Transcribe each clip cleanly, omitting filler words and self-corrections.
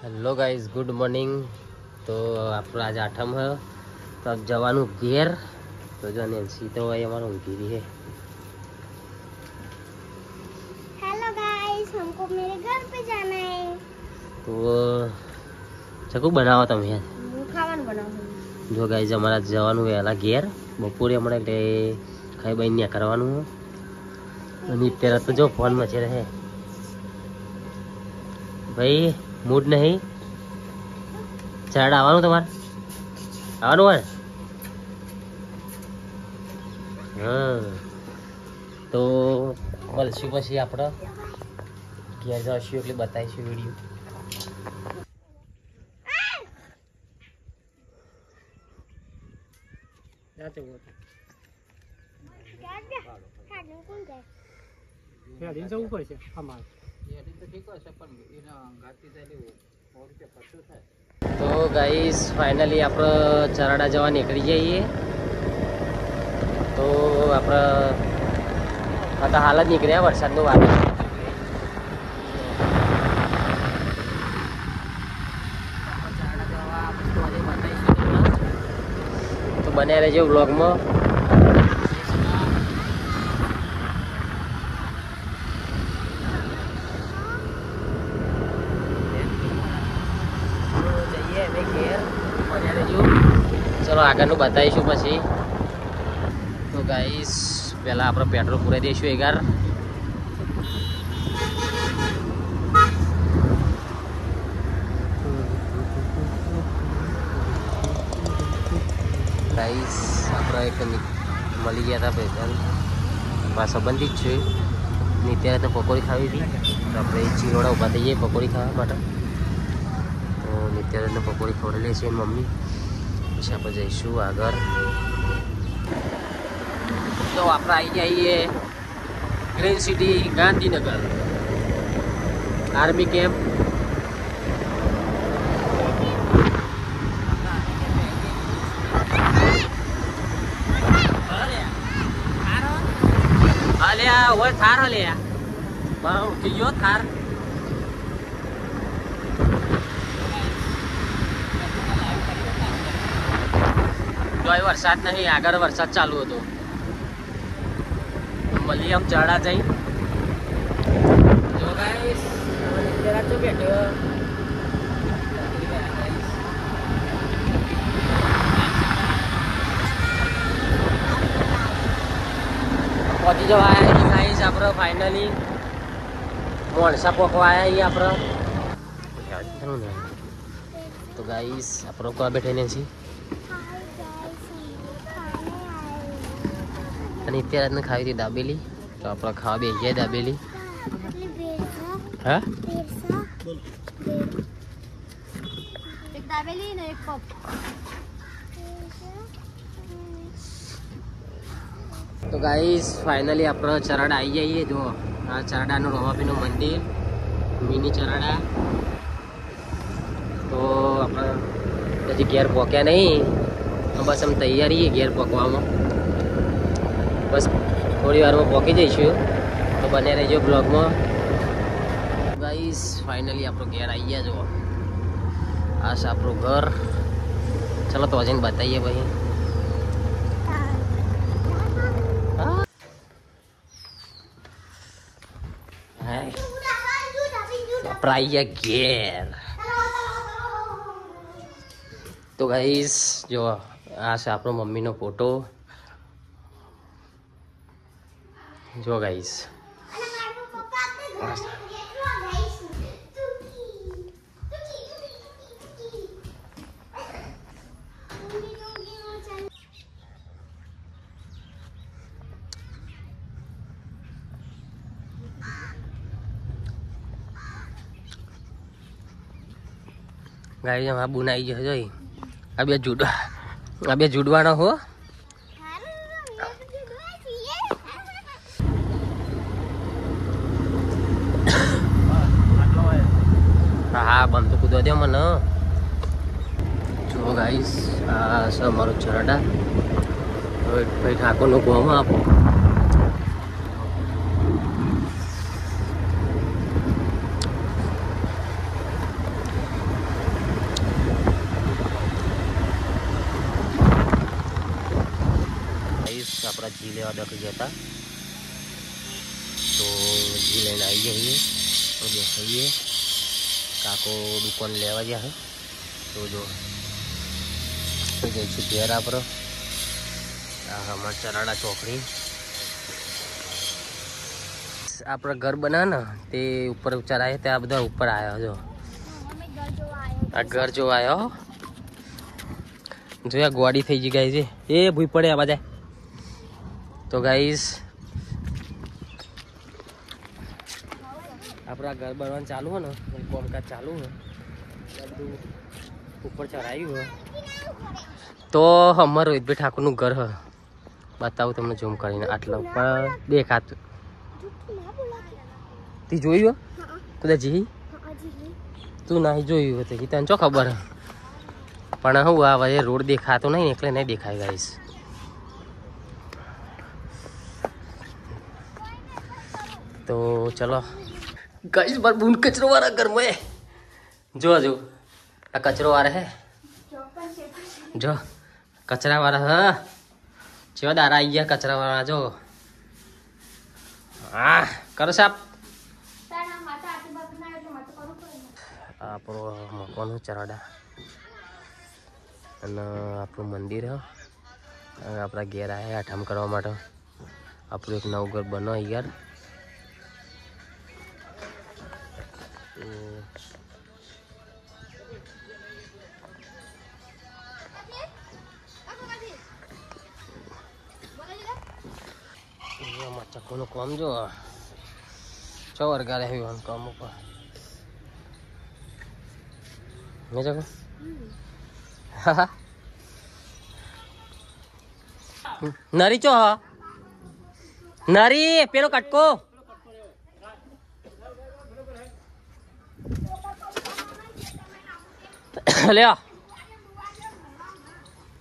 Hello guys, good morning. तो आप आज आठम है तो अब जवान घेर तो जो नेंसी तो वही हमारा उनकी भी है। हेलो गाइस, हमको मेरे घर पे जाना है। तो चकू बनावा तब यार खावा बनाओ। जो गाइस हमारा जवान वेला घेर बपोरे हमारे खाई बहन न्या करवानु અને અત્યારે તો જો ફોન માં છે રહે ભાઈ મૂડ નહીં ચાડ આવવાનું તમારે આવવાનું હોય હા તો મળશું પછી આપણે ઘેર જઈશું એટલે બતાવીશું વિડીયો। तो गाइस फाइनली आप चराड़ा जवा निकली जाइए। तो आप हाल ज निकल्या वरसाद वात तो बने रहो ब्लॉग में। चलो आगे बताईशू पी। तो गाइस पहला आप पेट्रोल पूरा दईशू एक बार। गाइस आप एक मળી ગયા હતા પેલા સંબંધિત છે ને ત્યારે તો પકોડી ખાવી હતી તો આપણે ચીરોડા ઊભા થઈએ પકોડી ખાવા માટે। તો નિત્યાનંદને પકોડી ખવડાવી છે મમ્મી પછી આપણે જઈશું આગળ। તો આપણે આવી જઈએ green city Gandhinagar army camp. અલ્યા ઓય થાર અલ્યા મારો ઉઠી થાર જો વરસાદ નહીં આગળ વરસાદ ચાલુ હતો મળી આમ ચડા જઈ જો ગાઈસ જરા તો બેઠો पहुंची जवा गाइस आप फाइनली मोणसा पोकवा आया आप। तो गाइस आप क्या बैठे नहीं इत्यादि खाई थी दाबेली तो आप खावा बेच जाए दाबेली। हाँ एक दाबेली ने एक कप। तो गाइस फाइनली आप चराड़ा आई जाइए। जो आ चराड़ा रोमापी मंदिर मिनी चराड़ा। तो आप घेर पहुँचा नहीं तो बस हम तैयारी है घेर पकवा में। बस थोड़ी वार में पहुँची जाइशू तो बने रहिए ब्लॉग में। गाइस फाइनली आप घेर आई गया। जो आज आप घर चलो तो अजय बताइए भाई। प्राइया घेर तो गाइस जो आ से आप मम्मी नो फोटो जो गाइस गाइस हम बुनाई जो है अब जुड़वाना हो। हाँ बम तो कूदवा दे मन जो गाइस आ सब मारो चराड़ा भाई ठाकुर नो कहूँ आप घी लेवा दख गया था तो घी लेने आई जाइए तो देखाइए काको दुकान लेवा गया है तो जो तो जैसे घेर आप हमारे चराड़ा चौकड़ी आप घर बना ना ते ऊपर चराए ते बधा ऊपर आया जो आ घर जो आया जो या गोड़ी थी जी गाइस ये भूई पड़े आ बाजा तो गाइस अपना घर बनवाना चालू है ना कौन का चालू है ऊपर चढ़ाई है तो हमार रोहित भाई ठाकुर નું ઘર है बताओ તમને ઝૂમ કરીને આટલા ઉપર દેખાતું ती જોયું કદાચ જી તું નહીં જોયું હતું કે તને ચો ખબર પણ હું આ રોડ દેખાતો નહીં એટલે નહીં દેખાય ગાઈસ तो चलो गाइस बार बूंद कचरो वाला घर में जो जो आ कचरो वाला है जो कचरा वाला है चेवा दारा आई गया कचरा वाला जो करो साहब આપણો મકવાનું ચરાડા અને આપણું મંદિર હે આપણા ઘેર આવ્યા આઠમ કરવા માટે આપણું એક નવું ઘર બનો યાર ચક્કોનું કામ જો 6 વાગ્યા રહ્યું કામ ઉપર नहीं जगह नरी चो नरी पेलो कटको ले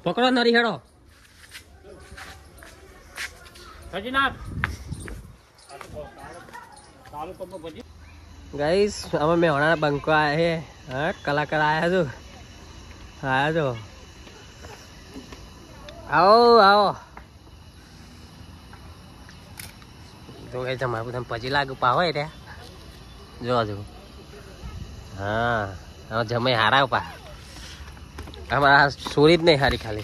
पकड़ो नरी हेड़ो गाइस अब मैं होना बंको आया है हाँ कलाकार आया जो आओ आओ तो गाइस हमारे बुधन पची लागू पावे रे जो हाँ हाँ जमे हारा पा हमारा सोरी नहीं हारी खाली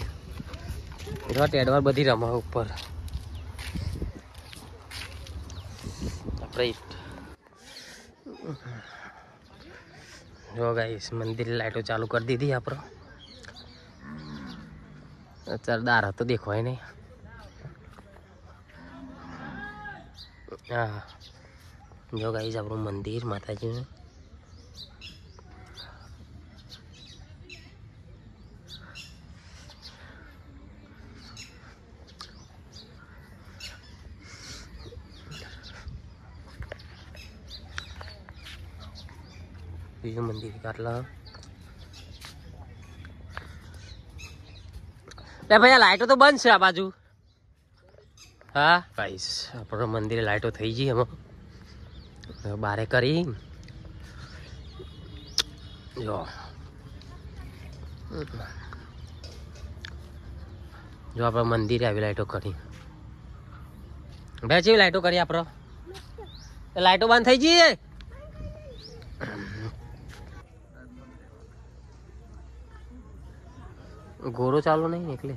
जो टेडवर बधी रमा ऊपर जो गाइस मंदिर लाइटों चालू कर दी थी आप चरदार तो देखो ही नहीं हाँ जो गाइस आप मंदिर माता जी में बीजू मंदिर काटला भैया लाइटो तो बंद है आ बाजू हाँ गाइस अपना मंदिर लाइटो थी जी हम बारे करी जो जो आप मंदिर आ लाइटो करी भैया लाइटो करी आप लाइटो बंद थी जी गोरो चालू नहीं निकले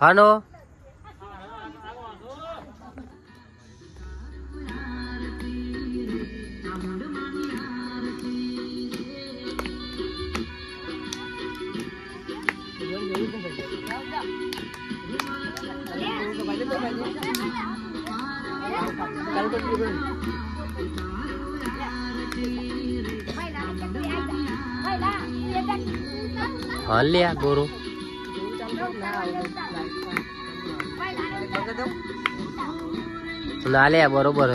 हानो हाँ लिया गोरो ना लिया बरोबर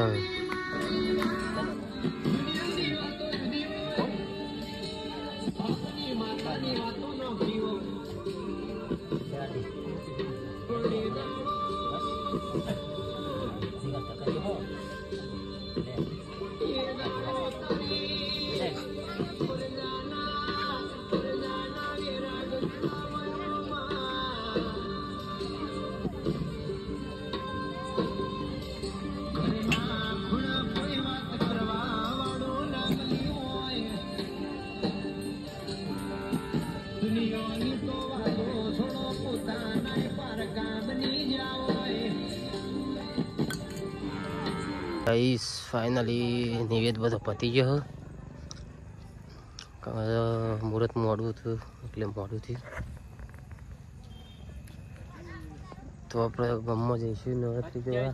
ગાઈસ ફાઇનલી નિવેદ બધો પતી ગયો. મુહૂર્ત મોડું થયું એટલે મોડું થયું. તો આપણે ગામમાં જઈશું નવરાત્રી જોવા.